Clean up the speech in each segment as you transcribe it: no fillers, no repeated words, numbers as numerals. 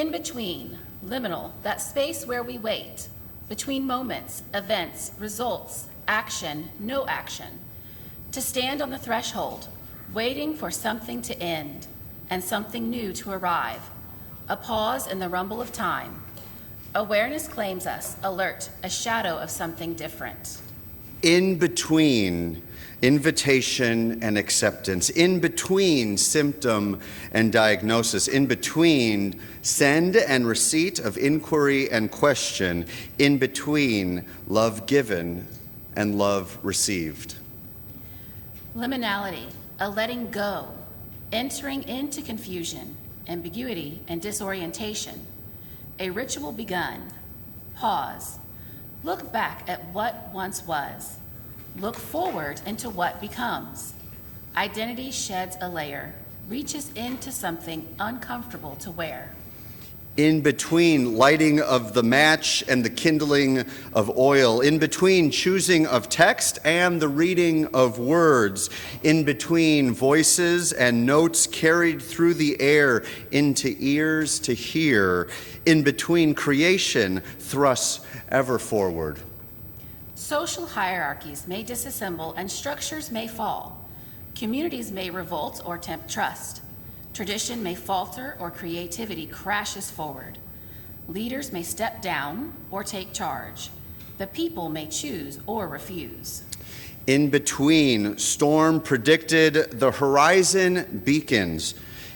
In between, liminal, that space where we wait, between moments, events, results, action, no action. To stand on the threshold, waiting for something to end and something new to arrive. A pause in the rumble of time. Awareness claims us, alert, a shadow of something different. In between invitation and acceptance, in between symptom and diagnosis, in between send and receipt of inquiry and question, in between love given and love received. Liminality, a letting go, entering into confusion, ambiguity, and disorientation. A ritual begun. Pause. Look back at what once was. Look forward into what becomes. Identity sheds a layer, reaches into something uncomfortable to wear. In between lighting of the match and the kindling of oil, in between choosing of text and the reading of words, in between voices and notes carried through the air into ears to hear, in between creation thrusts ever forward. Social hierarchies may disassemble and structures may fall. Communities may revolt or tempt trust. Tradition may falter or creativity crashes forward. Leaders may step down or take charge. The people may choose or refuse. In between, storm predicted, the horizon beacons.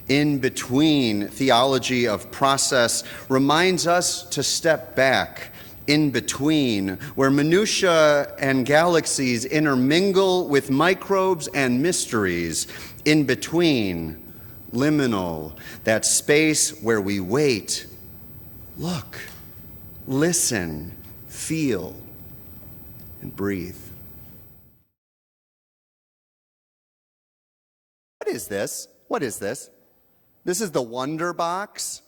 In between, theology of process reminds us to step back. In between, where minutiae and galaxies intermingle with microbes and mysteries. In between, liminal, that space where we wait, look, listen, feel, and breathe. What is this? What is this? This is the Wonder Box.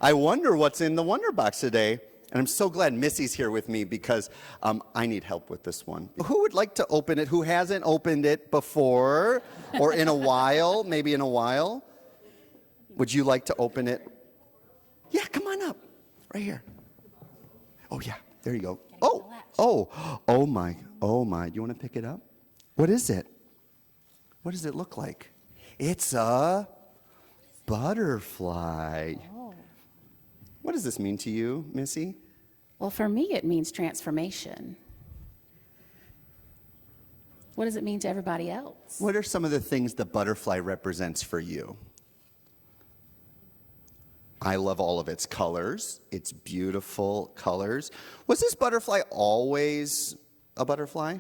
I wonder what's in the Wonder Box today. And I'm so glad Missy's here with me because I need help with this one. Who would like to open it? Who hasn't opened it before or in a while? Maybe in a while? Would you like to open it? Yeah, come on up. Right here. Oh, yeah. There you go. Oh my. You want to pick it up? What is it? What does it look like? It's a butterfly. What does this mean to you, Missy? Well, for me, it means transformation. What does it mean to everybody else? What are some of the things the butterfly represents for you? I love all of its colors, its beautiful colors. Was this butterfly always a butterfly?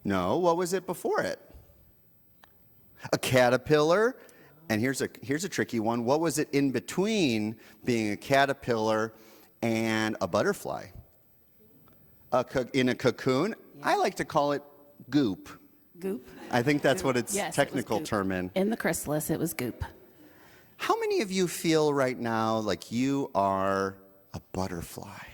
No, what was it before it? A caterpillar. And here's a tricky one. What was it in between being a caterpillar and a butterfly? In a cocoon? Yeah. I like to call it goop. Goop? I think that's goop. What its yes, technical it term in. In the chrysalis, it was goop. How many of you feel right now like you are a butterfly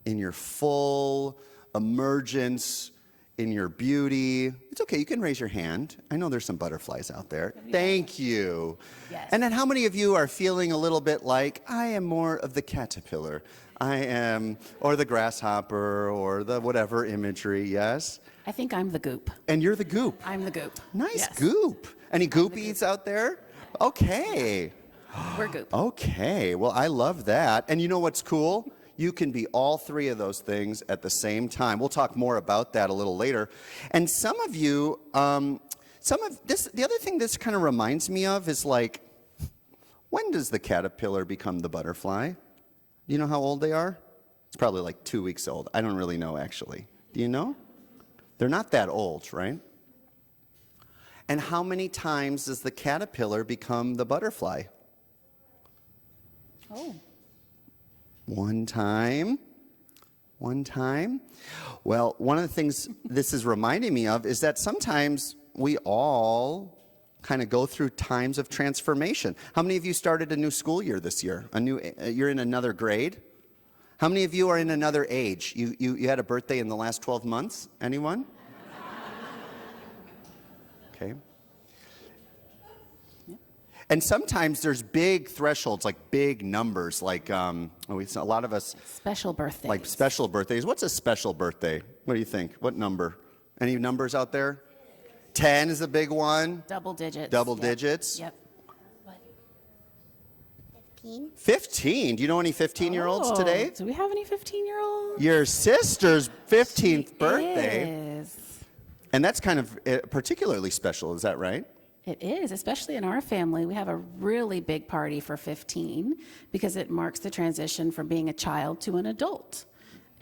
in your full emergence, in your beauty? It's okay, you can raise your hand. I know there's some butterflies out there. Thank you. Yes. And then how many of you are feeling a little bit like, I am more of the caterpillar, or the grasshopper, or the whatever imagery, yes? I think I'm the goop. And you're the goop. I'm the goop. Nice, yes. Goop. Any goopies out there? Okay. We're goop. Okay, well, I love that. And you know what's cool? You can be all three of those things at the same time. We'll talk more about that a little later. And some of you, the other thing this kind of reminds me of is like, when does the caterpillar become the butterfly? Do you know how old they are? It's probably like 2 weeks old. I don't really know, actually. Do you know? They're not that old, right? And how many times does the caterpillar become the butterfly? Oh. One time. Well, one of the things this is reminding me of is that sometimes we all kind of go through times of transformation. How many of you started a new school year this year? You're in another grade? How many of you are in another age? You had a birthday in the last 12 months? Anyone? Okay. And sometimes there's big thresholds, like big numbers, like a lot of us Special birthdays. like special birthdays. What's a special birthday? What do you think? What number? Any numbers out there? 10 is a big one. Double digits. Double Yep. digits. Yep. 15. 15. Do you know any 15-year-olds today? Do we have any 15-year-olds? Your sister's 15th birthday. Is. And that's kind of particularly special, is that right? It is, especially in our family. We have a really big party for 15 because it marks the transition from being a child to an adult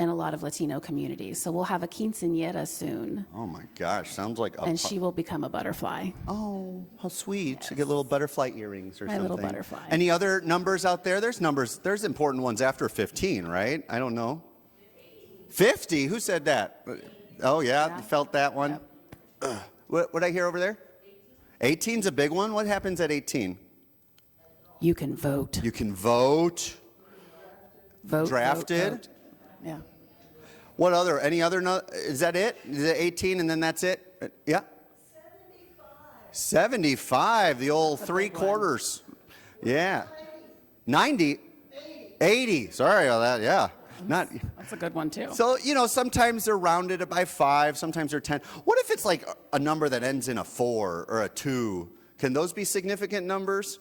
in a lot of Latino communities. So we'll have a quinceañera soon, Oh my gosh, sounds like a and she will become a butterfly. Oh, how sweet. To get little butterfly earrings or My something. little butterfly. Any other numbers out there? There's numbers, there's important ones after 15, right? I don't know. 50? Who said that? Oh, yeah, you felt that one? What did I hear over there? 18's a big one. What happens at 18? You can vote. You can vote. Vote. Drafted? Vote. Yeah. What other? Any other? Is that it? Is it 18 and then that's it? Yeah. 75. The old That's a three big one. quarters. Yeah. 90. 80. Sorry about that. Yeah. Not. That's a good one, too. So, sometimes they're rounded by 5, sometimes they're 10. What if it's like a number that ends in a 4 or a 2? Can those be significant numbers?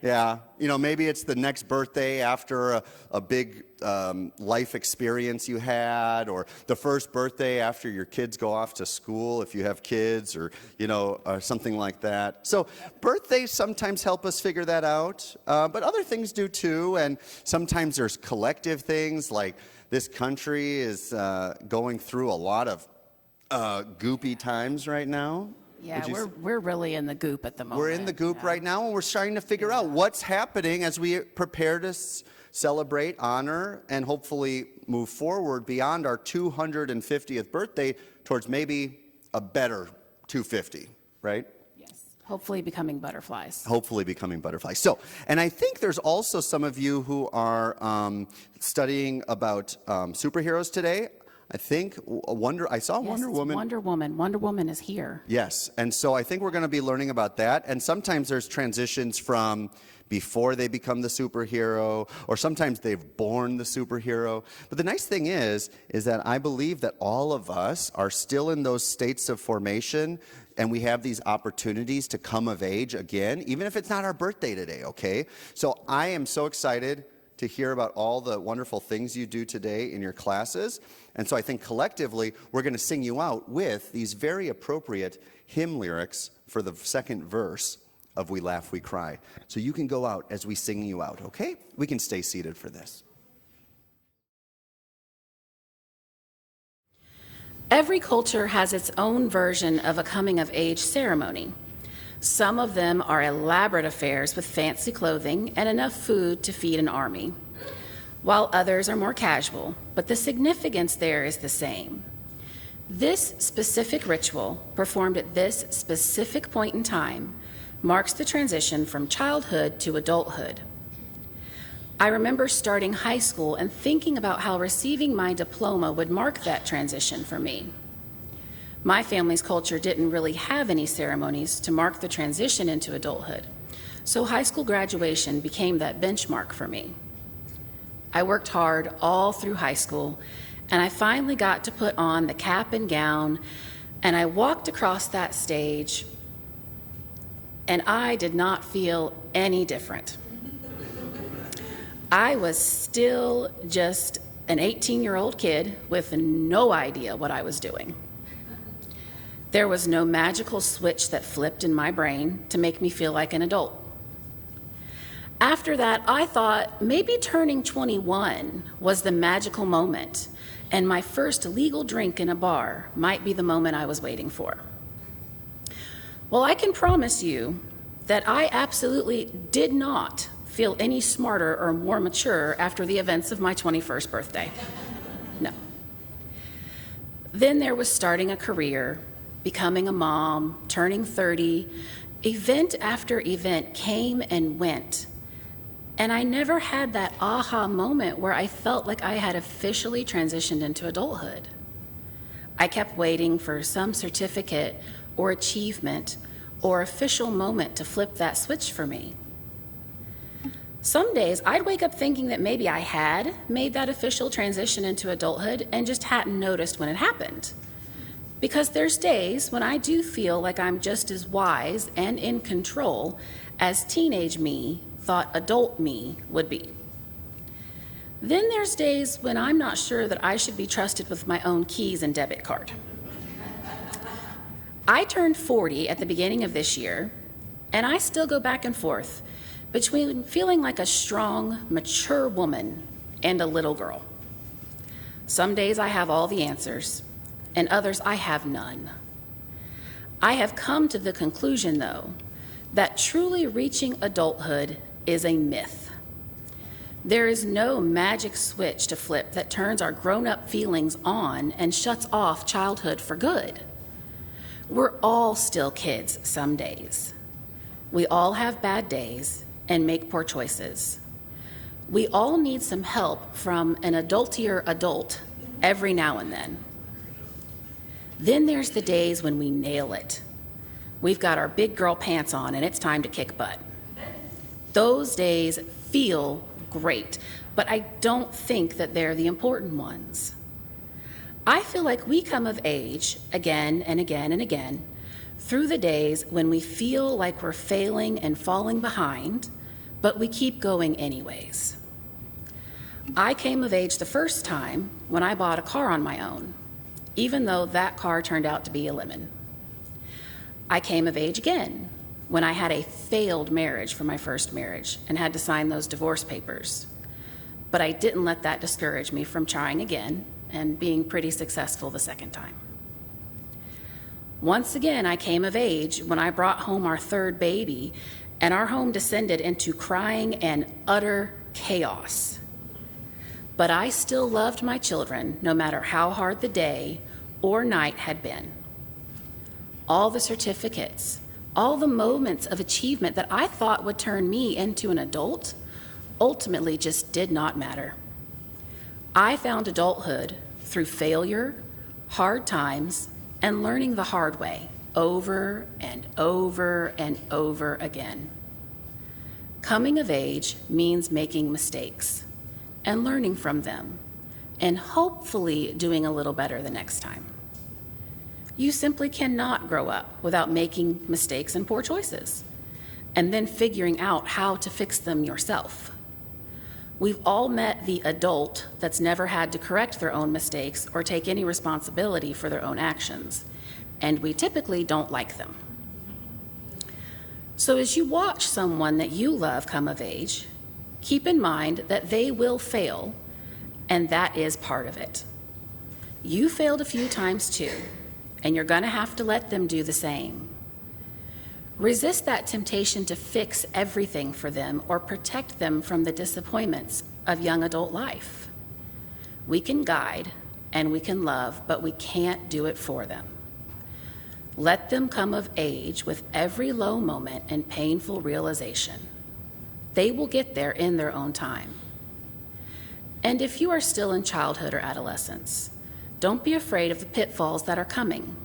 Yeah. Maybe it's the next birthday after a big life experience you had, or the first birthday after your kids go off to school, if you have kids, or, something like that. So birthdays sometimes help us figure that out, but other things do too. And sometimes there's collective things, like this country is going through a lot of goopy times right now. Yeah, we're really in the goop at the moment. We're in the goop right now, and we're trying to figure out what's happening as we prepare to celebrate, honor, and hopefully move forward beyond our 250th birthday towards maybe a better 250, right? Yes. Hopefully becoming butterflies. Hopefully becoming butterflies. So, and I think there's also some of you who are studying about superheroes today. I think I saw Yes, Wonder it's Woman. Wonder Woman. Wonder Woman is here. Yes, and so I think we're going to be learning about that. And sometimes there's transitions from before they become the superhero, or sometimes they've born the superhero. But the nice thing is that I believe that all of us are still in those states of formation, and we have these opportunities to come of age again, even if it's not our birthday today, okay? So I am so excited to hear about all the wonderful things you do today in your classes. And so I think collectively, we're going to sing you out with these very appropriate hymn lyrics for the second verse of We Laugh, We Cry. So you can go out as we sing you out, okay? We can stay seated for this. Every culture has its own version of a coming-of-age ceremony. Some of them are elaborate affairs with fancy clothing and enough food to feed an army, while others are more casual, but the significance there is the same. This specific ritual, performed at this specific point in time, marks the transition from childhood to adulthood. I remember starting high school and thinking about how receiving my diploma would mark that transition for me. My family's culture didn't really have any ceremonies to mark the transition into adulthood, so high school graduation became that benchmark for me. I worked hard all through high school, and I finally got to put on the cap and gown, and I walked across that stage, and I did not feel any different. I was still just an 18-year-old kid with no idea what I was doing. There was no magical switch that flipped in my brain to make me feel like an adult. After that, I thought maybe turning 21 was the magical moment, and my first legal drink in a bar might be the moment I was waiting for. Well, I can promise you that I absolutely did not feel any smarter or more mature after the events of my 21st birthday. No. Then there was starting a career, becoming a mom, turning 30. Event after event came and went. And I never had that aha moment where I felt like I had officially transitioned into adulthood. I kept waiting for some certificate or achievement or official moment to flip that switch for me. Some days I'd wake up thinking that maybe I had made that official transition into adulthood and just hadn't noticed when it happened. Because there's days when I do feel like I'm just as wise and in control as teenage me thought adult me would be. Then there's days when I'm not sure that I should be trusted with my own keys and debit card. I turned 40 at the beginning of this year, and I still go back and forth between feeling like a strong, mature woman and a little girl. Some days I have all the answers, and others I have none. I have come to the conclusion, though, that truly reaching adulthood is a myth. There is no magic switch to flip that turns our grown-up feelings on and shuts off childhood for good. We're all still kids some days. We all have bad days and make poor choices. We all need some help from an adultier adult every now and then. Then there's the days when we nail it. We've got our big girl pants on and it's time to kick butt. Those days feel great, but I don't think that they're the important ones. I feel like we come of age again and again and again through the days when we feel like we're failing and falling behind, but we keep going anyways. I came of age the first time when I bought a car on my own, even though that car turned out to be a lemon. I came of age again when I had a failed marriage for my first marriage and had to sign those divorce papers. But I didn't let that discourage me from trying again and being pretty successful the second time. Once again, I came of age when I brought home our third baby, and our home descended into crying and utter chaos. But I still loved my children, no matter how hard the day or night had been. All the certificates, all the moments of achievement that I thought would turn me into an adult ultimately just did not matter. I found adulthood through failure, hard times, and learning the hard way over and over and over again. Coming of age means making mistakes and learning from them, and hopefully doing a little better the next time. You simply cannot grow up without making mistakes and poor choices, and then figuring out how to fix them yourself. We've all met the adult that's never had to correct their own mistakes or take any responsibility for their own actions, and we typically don't like them. So as you watch someone that you love come of age, keep in mind that they will fail, and that is part of it. You failed a few times too, and you're going to have to let them do the same. Resist that temptation to fix everything for them or protect them from the disappointments of young adult life. We can guide and we can love, but we can't do it for them. Let them come of age with every low moment and painful realization. They will get there in their own time. And if you are still in childhood or adolescence, don't be afraid of the pitfalls that are coming.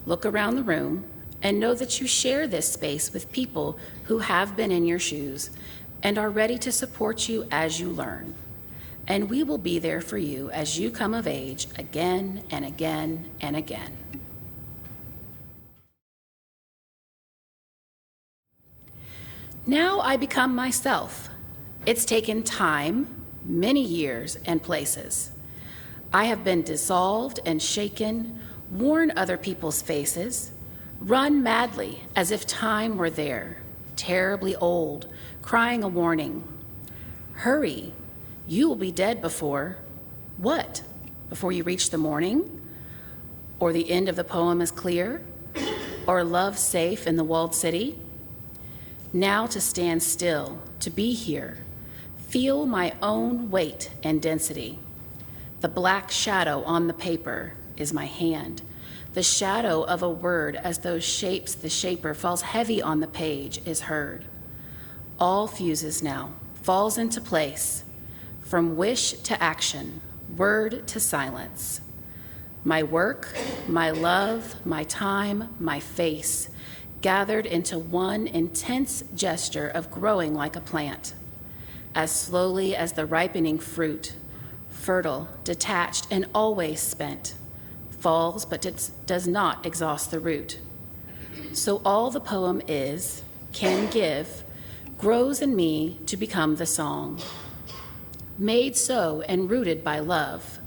Look around the room and know that you share this space with people who have been in your shoes and are ready to support you as you learn. And we will be there for you as you come of age again and again and again. Now I become myself. It's taken time, many years, and places. I have been dissolved and shaken, worn other people's faces, run madly as if time were there, terribly old, crying a warning. Hurry, you will be dead before, what? Before you reach the morning? Or the end of the poem is clear? Or love safe in the walled city? Now to stand still, to be here, feel my own weight and density. The black shadow on the paper is my hand, the shadow of a word as those shapes the shaper falls heavy on the page is heard. All fuses now, falls into place, from wish to action, word to silence. My work, my love, my time, my face, gathered into one intense gesture of growing like a plant, as slowly as the ripening fruit, fertile, detached, and always spent, falls but does not exhaust the root. So all the poem is, can give, grows in me to become the song, made so and rooted by love.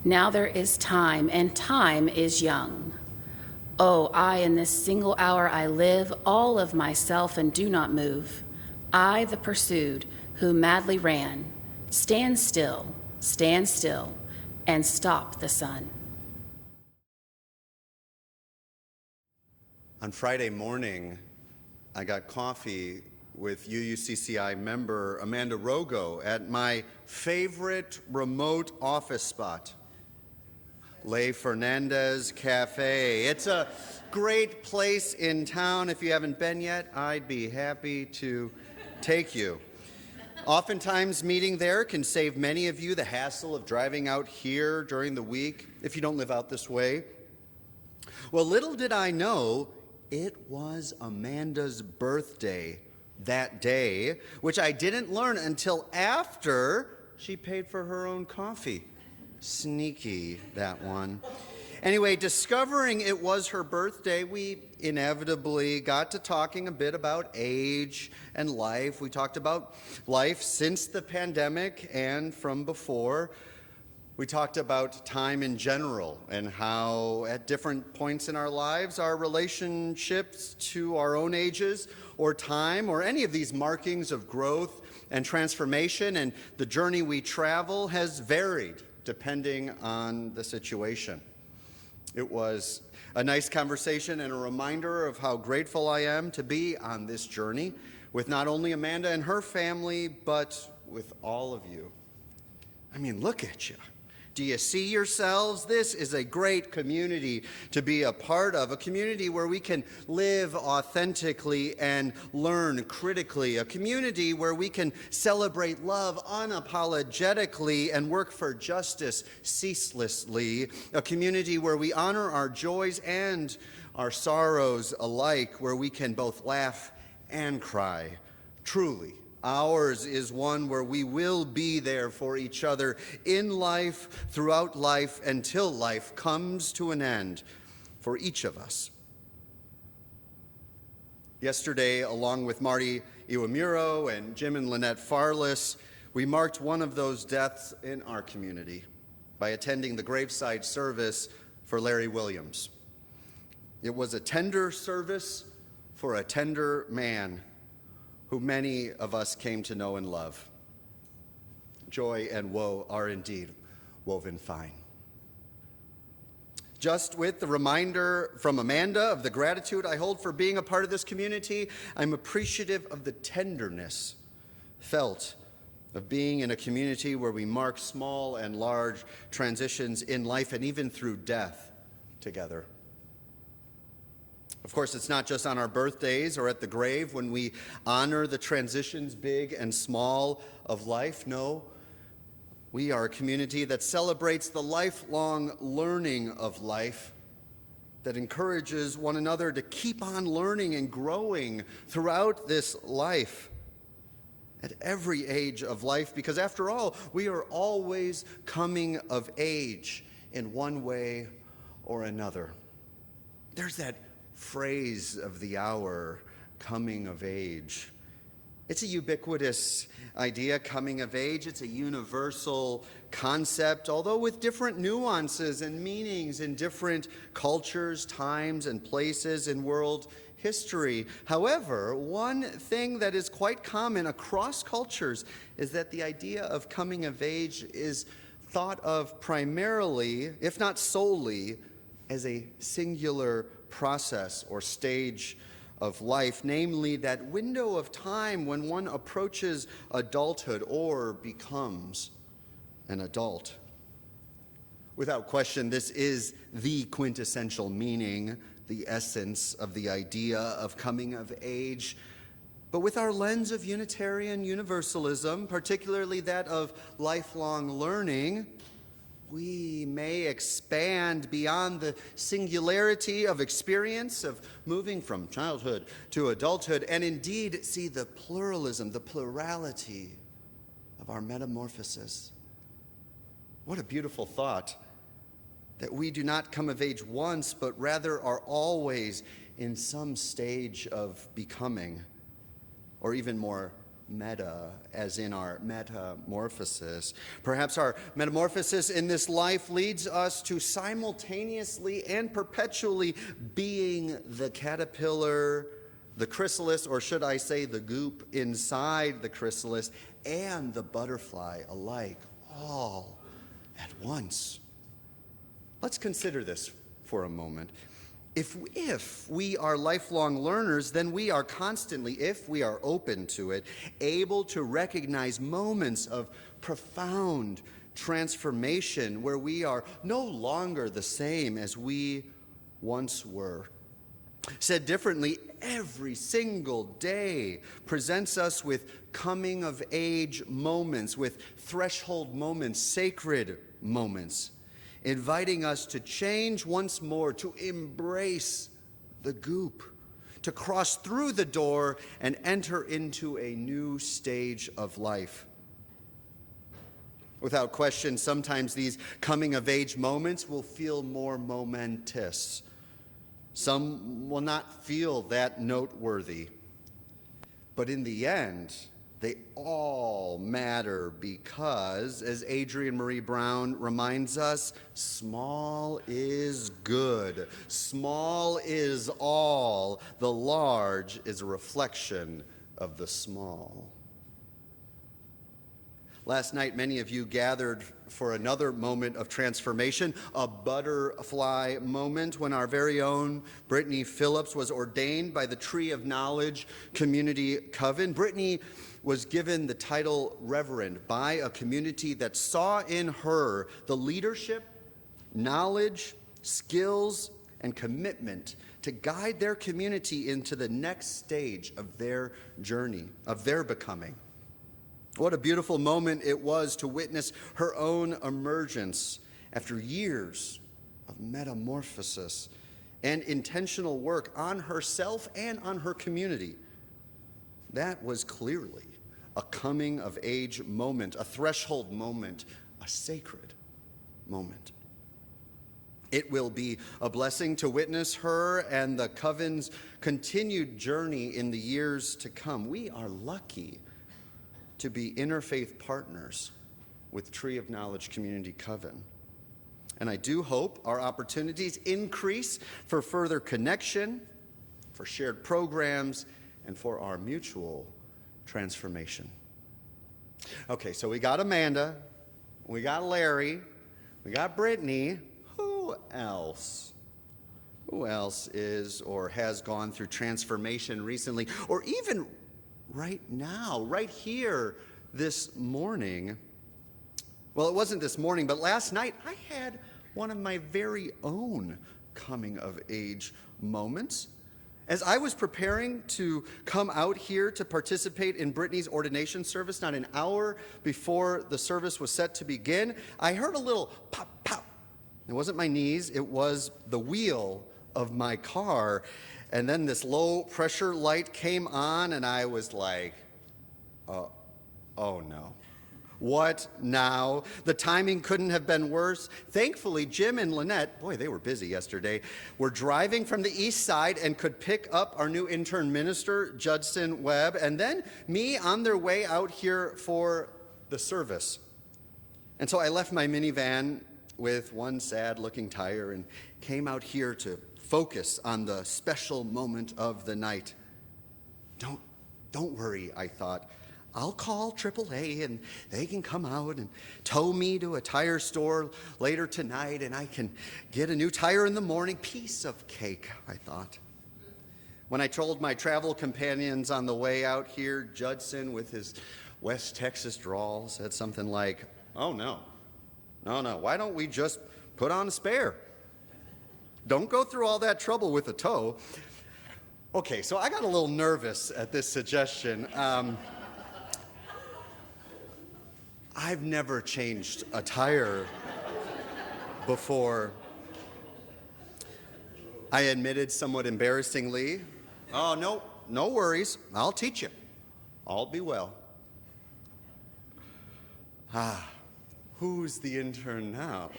Now there is time, and time is young. Oh, I in this single hour I live, all of myself and do not move. I, the pursued, who madly ran, stand still, and stop the sun. On Friday morning, I got coffee with UUCCI member Amanda Rogo at my favorite remote office spot, Le Fernandez Cafe. It's a great place in town. If you haven't been yet, I'd be happy to take you. Oftentimes, meeting there can save many of you the hassle of driving out here during the week if you don't live out this way. Well, little did I know, it was Amanda's birthday that day, which I didn't learn until after she paid for her own coffee. Sneaky, that one. Anyway, discovering it was her birthday, we inevitably got to talking a bit about age and life. We talked about life since the pandemic and from before. We talked about time in general and how at different points in our lives, our relationships to our own ages or time or any of these markings of growth and transformation and the journey we travel has varied depending on the situation. It was a nice conversation and a reminder of how grateful I am to be on this journey with not only Amanda and her family, but with all of you. I mean, look at you. Do you see yourselves? This is a great community to be a part of, a community where we can live authentically and learn critically, a community where we can celebrate love unapologetically and work for justice ceaselessly, a community where we honor our joys and our sorrows alike, where we can both laugh and cry. Truly, ours is one where we will be there for each other in life, throughout life, until life comes to an end for each of us. Yesterday, along with Marty Iwamuro and Jim and Lynette Farless, we marked one of those deaths in our community by attending the graveside service for Larry Williams. It was a tender service for a tender man who many of us came to know and love. Joy and woe are indeed woven fine. Just with the reminder from Amanda of the gratitude I hold for being a part of this community, I'm appreciative of the tenderness felt of being in a community where we mark small and large transitions in life and even through death together. Of course, it's not just on our birthdays or at the grave when we honor the transitions, big and small, of life. No, we are a community that celebrates the lifelong learning of life, that encourages one another to keep on learning and growing throughout this life, at every age of life, because after all, we are always coming of age in one way or another. There's that phrase of the hour, coming of age. It's a ubiquitous idea, coming of age. It's a universal concept, although with different nuances and meanings in different cultures, times, and places in world history. However, one thing that is quite common across cultures is that the idea of coming of age is thought of primarily, if not solely, as a singular process or stage of life, namely that window of time when one approaches adulthood or becomes an adult. Without question, this is the quintessential meaning, the essence of the idea of coming of age. But with our lens of Unitarian Universalism, particularly that of lifelong learning, we may expand beyond the singularity of experience of moving from childhood to adulthood, and indeed see the pluralism, the plurality of our metamorphosis. What a beautiful thought, that we do not come of age once, but rather are always in some stage of becoming, or even more meta, as in our metamorphosis. Perhaps our metamorphosis in this life leads us to simultaneously and perpetually being the caterpillar, the chrysalis, or should I say the goop inside the chrysalis, and the butterfly alike, all at once. Let's consider this for a moment. If we are lifelong learners, then we are constantly, if we are open to it, able to recognize moments of profound transformation where we are no longer the same as we once were. Said differently, every single day presents us with coming of age moments, with threshold moments, sacred moments, inviting us to change once more, to embrace the goop, to cross through the door and enter into a new stage of life. Without question, sometimes these coming-of-age moments will feel more momentous. Some will not feel that noteworthy. But in the end, they all matter because, as Adrienne Marie Brown reminds us, small is good. Small is all. The large is a reflection of the small. Last night, many of you gathered for another moment of transformation, a butterfly moment, when our very own Brittany Phillips was ordained by the Tree of Knowledge Community Coven. Brittany was given the title Reverend by a community that saw in her the leadership, knowledge, skills, and commitment to guide their community into the next stage of their journey, of their becoming. What a beautiful moment it was to witness her own emergence after years of metamorphosis and intentional work on herself and on her community. That was clearly a coming-of-age moment, a threshold moment, a sacred moment. It will be a blessing to witness her and the Coven's continued journey in the years to come. We are lucky to be interfaith partners with Tree of Knowledge Community Coven. And I do hope our opportunities increase for further connection, for shared programs, and for our mutual transformation. Okay, so we got Amanda, we got Larry, we got Brittany. Who else? Who else is or has gone through transformation recently, or even right now, right here this morning? Well, it wasn't this morning, but last night I had one of my very own coming of age moments. As I was preparing to come out here to participate in Brittany's ordination service, not an hour before the service was set to begin, I heard a little pop, pop. It wasn't my knees, it was the wheel of my car. And then this low pressure light came on, and I was like, oh no. What now? The timing couldn't have been worse. Thankfully, Jim and Lynette, boy, they were busy yesterday, were driving from the east side and could pick up our new intern minister, Judson Webb, and then me on their way out here for the service. And so I left my minivan with one sad-looking tire and came out here to focus on the special moment of the night. Don't worry, I thought. I'll call AAA and they can come out and tow me to a tire store later tonight, and I can get a new tire in the morning. Piece of cake, I thought. When I told my travel companions on the way out here, Judson, with his West Texas drawl, said something like, oh no, why don't we just put on a spare? Don't go through all that trouble with a tow. Okay, so I got a little nervous at this suggestion. I've never changed a tire before I admitted somewhat embarrassingly, "Oh, no, no worries. I'll teach you. All be well." Who's the intern now?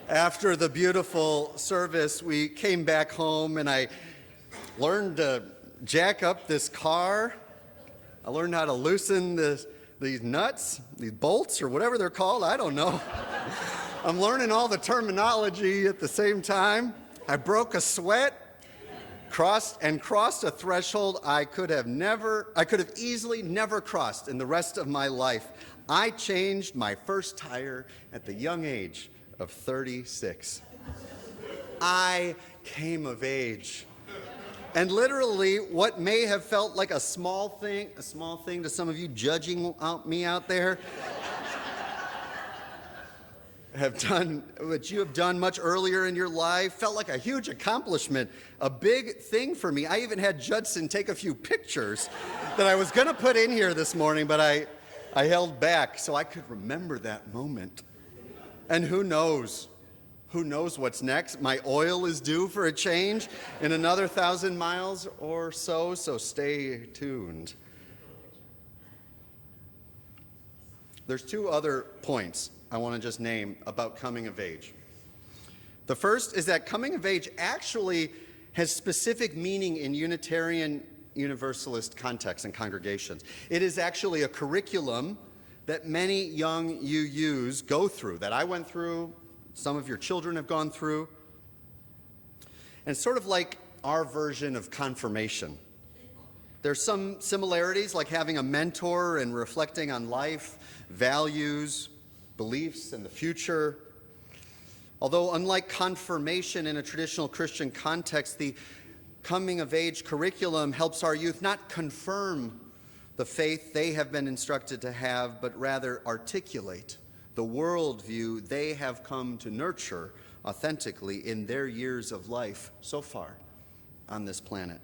After the beautiful service, we came back home and I learned to jack up this car. I learned how to loosen these nuts, these bolts, or whatever they're called. I don't know. I'm learning all the terminology at the same time. I broke a sweat, crossed a threshold I could have easily never crossed in the rest of my life. I changed my first tire at the young age of 36. I came of age. And literally, what may have felt like a small thing to some of you judging me out there, what you have done much earlier in your life, felt like a huge accomplishment, a big thing for me. I even had Judson take a few pictures that I was going to put in here this morning, but I held back so I could remember that moment. And who knows? Who knows what's next? My oil is due for a change in another 1,000 miles or so stay tuned. There's two other points I want to just name about coming of age. The first is that coming of age actually has specific meaning in Unitarian Universalist contexts and congregations. It is actually a curriculum that many young UUs go through, that I went through, some of your children have gone through. And it's sort of like our version of confirmation. There's some similarities, like having a mentor and reflecting on life, values, beliefs, and the future. Although unlike confirmation in a traditional Christian context, the coming of age curriculum helps our youth not confirm the faith they have been instructed to have, but rather articulate the worldview they have come to nurture authentically in their years of life so far on this planet.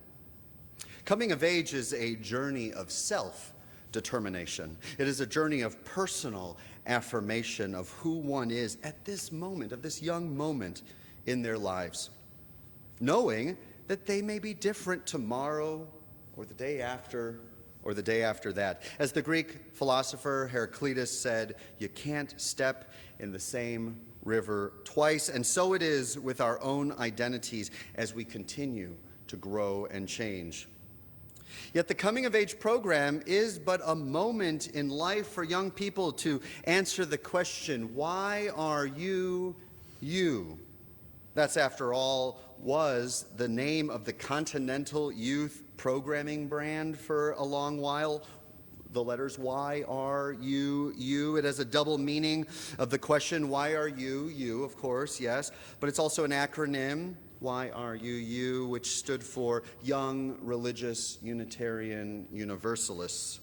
Coming of age is a journey of self-determination. It is a journey of personal affirmation of who one is at this moment, of this young moment in their lives, knowing that they may be different tomorrow or the day after or the day after that. As the Greek philosopher Heraclitus said, you can't step in the same river twice, and so it is with our own identities as we continue to grow and change. Yet the coming of age program is but a moment in life for young people to answer the question, why are you you? That's, after all, was the name of the Continental Youth Programming brand for a long while. The letters Y, R, U, U. It has a double meaning of the question, why are you? You, of course, yes. But it's also an acronym, YRUU, which stood for Young Religious Unitarian Universalists.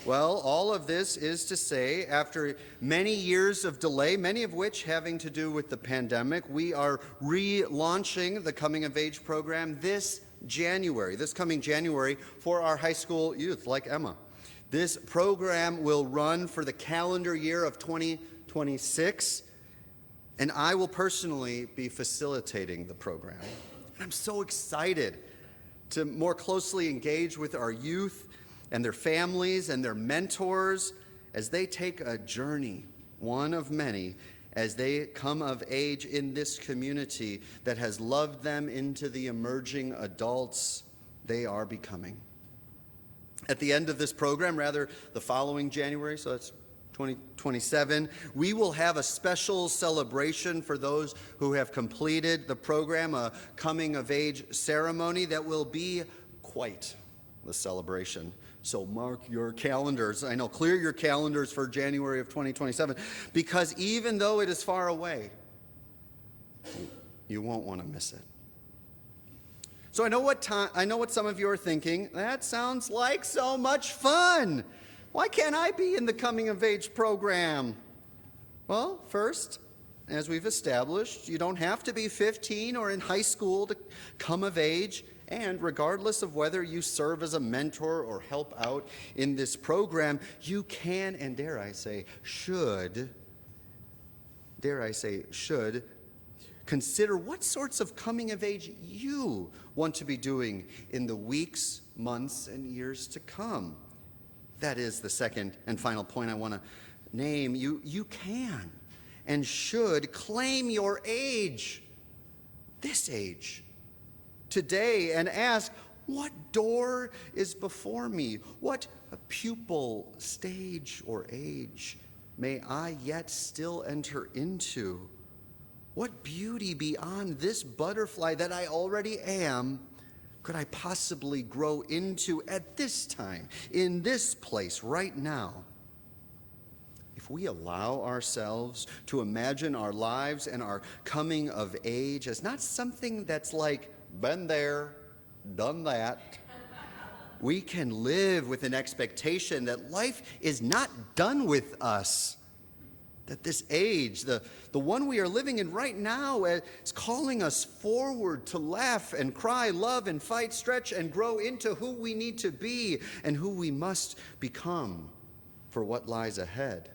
Well, all of this is to say, after many years of delay, many of which having to do with the pandemic, we are relaunching the Coming of Age program this coming January, for our high school youth, like Emma. This program will run for the calendar year of 2026, and I will personally be facilitating the program. I'm so excited to more closely engage with our youth and their families and their mentors as they take a journey, one of many, as they come of age in this community that has loved them into the emerging adults they are becoming. At the end of this program, rather the following January, so that's 2027, we will have a special celebration for those who have completed the program, a coming of age ceremony that will be quite the celebration. So mark your calendars. I know, clear your calendars for January of 2027, because even though it is far away, you won't want to miss it. So I know what some of you are thinking. That sounds like so much fun. Why can't I be in the coming of age program? Well, first, as we've established, you don't have to be 15 or in high school to come of age And regardless of whether you serve as a mentor or help out in this program, you can, and dare I say, should, consider what sorts of coming of age you want to be doing in the weeks, months, and years to come. That is the second and final point I want to name. You can and should claim your age, this age, today, and ask, what door is before me? What pupil, stage, or age may I yet still enter into? What beauty beyond this butterfly that I already am could I possibly grow into at this time, in this place, right now? If we allow ourselves to imagine our lives and our coming of age as not something that's like, been there, done that, we can live with an expectation that life is not done with us. That this age, the one we are living in right now, is calling us forward to laugh and cry, love and fight, stretch and grow into who we need to be and who we must become for what lies ahead.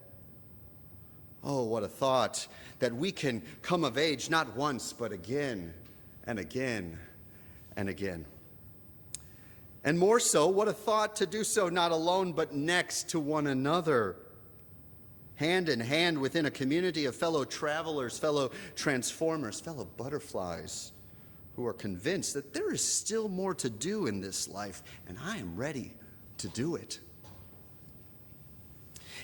Oh, what a thought that we can come of age not once, but again and again and again. And more so, what a thought to do so not alone, but next to one another. Hand in hand within a community of fellow travelers, fellow transformers, fellow butterflies who are convinced that there is still more to do in this life, and I am ready to do it.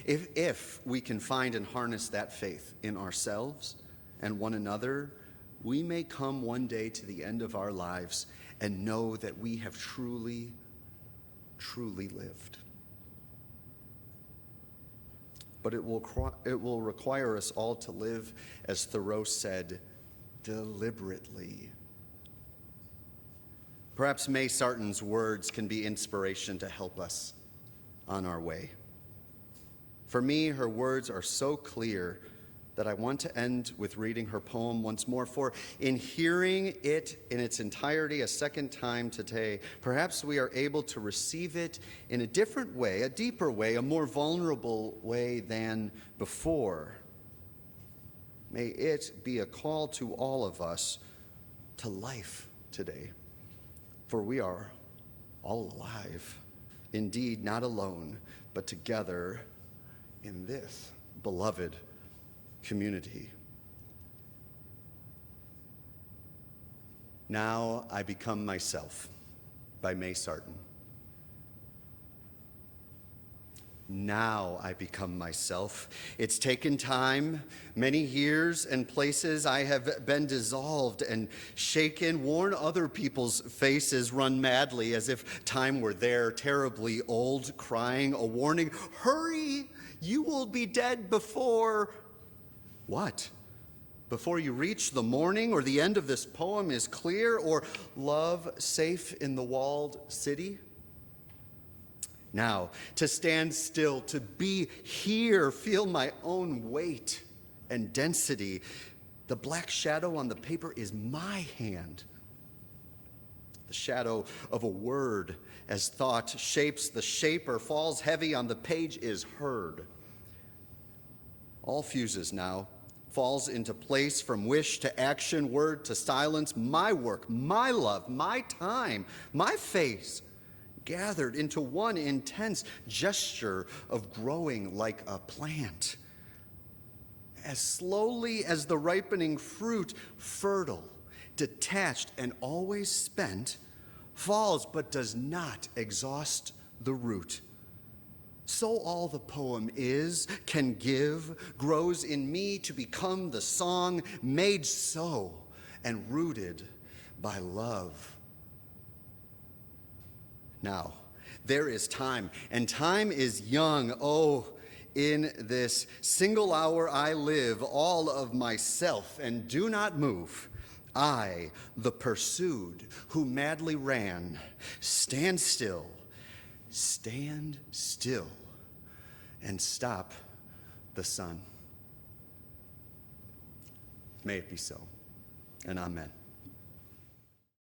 If we can find and harness that faith in ourselves and one another, we may come one day to the end of our lives and know that we have truly, truly lived. But it will require us all to live, as Thoreau said, deliberately. Perhaps May Sarton's words can be inspiration to help us on our way. For me, her words are so clear that I want to end with reading her poem once more. For in hearing it in its entirety a second time today, perhaps we are able to receive it in a different way, a deeper way, a more vulnerable way than before. May it be a call to all of us to life today, for we are all alive, indeed not alone, but together in this beloved community. Now I Become Myself by May Sarton. Now I become myself. It's taken time, many years and places I have been dissolved and shaken, worn other people's faces, run madly as if time were there, terribly old, crying a warning, hurry, you will be dead before... What? Before you reach the morning or the end of this poem is clear, or love safe in the walled city? Now, to stand still, to be here, feel my own weight and density. The black shadow on the paper is my hand. The shadow of a word, as thought shapes the shaper, falls heavy on the page, is heard. All fuses now, falls into place from wish to action, word to silence, my work, my love, my time, my face, gathered into one intense gesture of growing like a plant. As slowly as the ripening fruit, fertile, detached, and always spent, falls but does not exhaust the root. So all the poem is, can give, grows in me to become the song made so and rooted by love. Now, there is time, and time is young. Oh, in this single hour I live all of myself and do not move. I, the pursued, who madly ran, stand still, and stop the sun. May it be so, and amen.